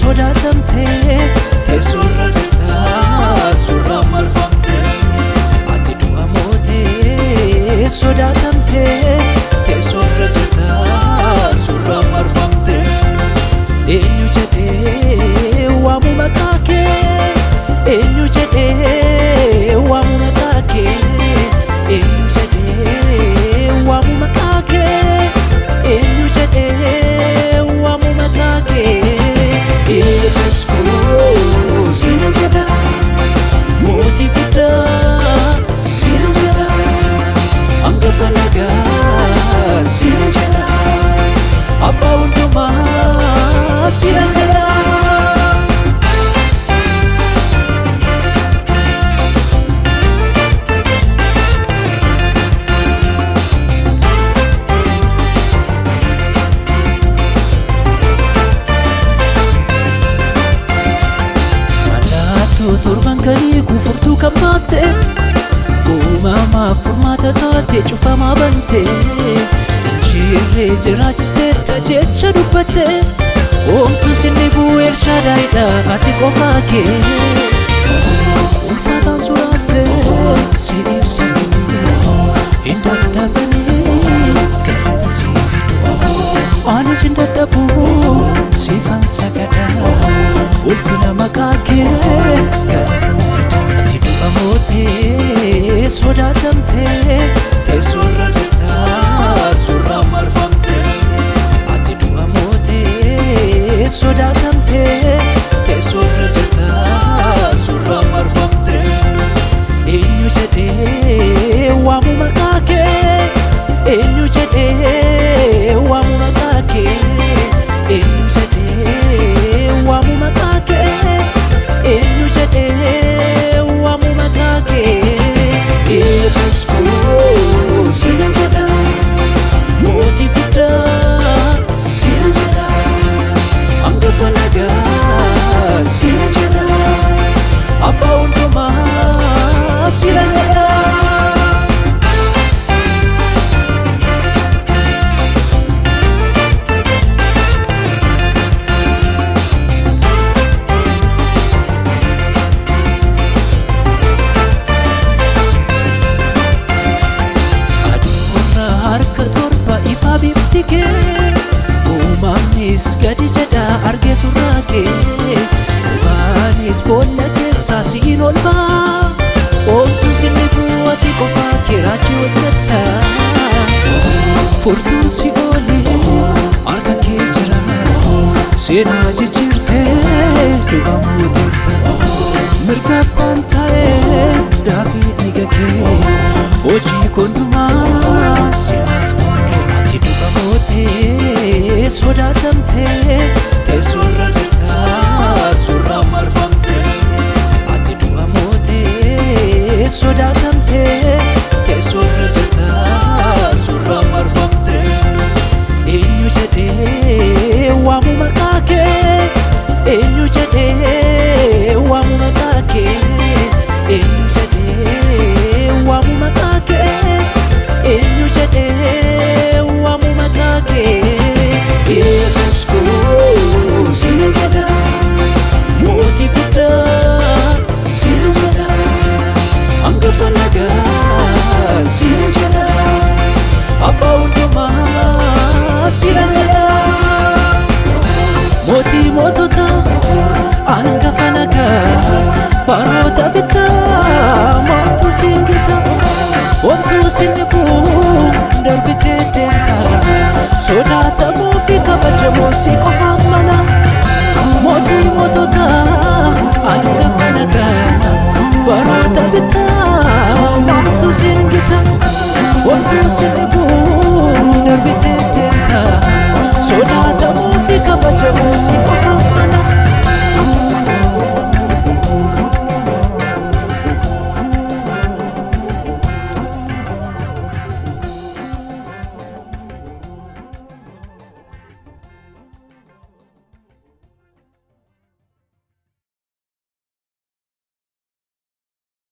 sodatamte teessorra jirta surra marfamte ati du'a mootee sodatamte teessorra jirta surra marfamte eenyu jedhee waamu maqaa kee eenyu jedhee waamu maqaa kee eenyu jedhee waamu maqaa kee eenyu jedhee waamu maqaa kee Yesus ko sina jada mootii guddaa sina jada hangafa nagaa sina jada abbaa hundumaa sina jada turban kanii kufurtuu kabbaate uumamaaf furmaata taate cufamaa bante injirree jiraachisteetta jecha dubbatte oomtu sinni bu'ee Elshaadaayidha ati qofaa kee ulfaataan suraatte si ibsanii hin dadhabanii galata sii fidu anis hin dadhabu siifan sagada ulfina maqaa kee galatan fidu ati du'a mootee sodatamte teessorra jirta surra marfamte ati du'a mootee sodatamte teessorra jirta surra marfamte eenyu jedhee waamu maqaa kee eenyu jedhee waamu maqaa kee eenyu jedhee waamu maqaa kee eenyu jedhee waamu maqaa kee Yesus ko sina jada mootii guddaa sina jada hangafa nagaa sina jada abbaa hundumaa sina jada uumamnis gadi jedha argee surraa kee dhugaanis boolla keessaa si'in ol ba'a oomtu sinni bu'ati qofaa kee raachii hojjetta furtuun si oolee harka kee jira seenaa jijjiirtee du'a mootetta mirga abbaan ta'ee daafii dhiiga kee hojii hundumaa sinaaf tumure ati du'a mootee sodatamte teessorra jirta surra marfamte ati du'a mootee sodatamte teessorra jirta surra marfamte eenyu jedhee waamu maqaa kee eenyu jedhee waamu maqaa kee eenyu jedhee waamu maqaa kee eenyu jedhee waamu maqaa kee Yesus ko sina jada mootii guddaa sina jada hangafa nagaa sina jada abbaa hundumaa sina jada mootii mootota hangafa nagaa baroota bittaa maaltu siin gita wantu sinni bu'u darbitee deemta sodaatamuu fi kabajamoo si qofa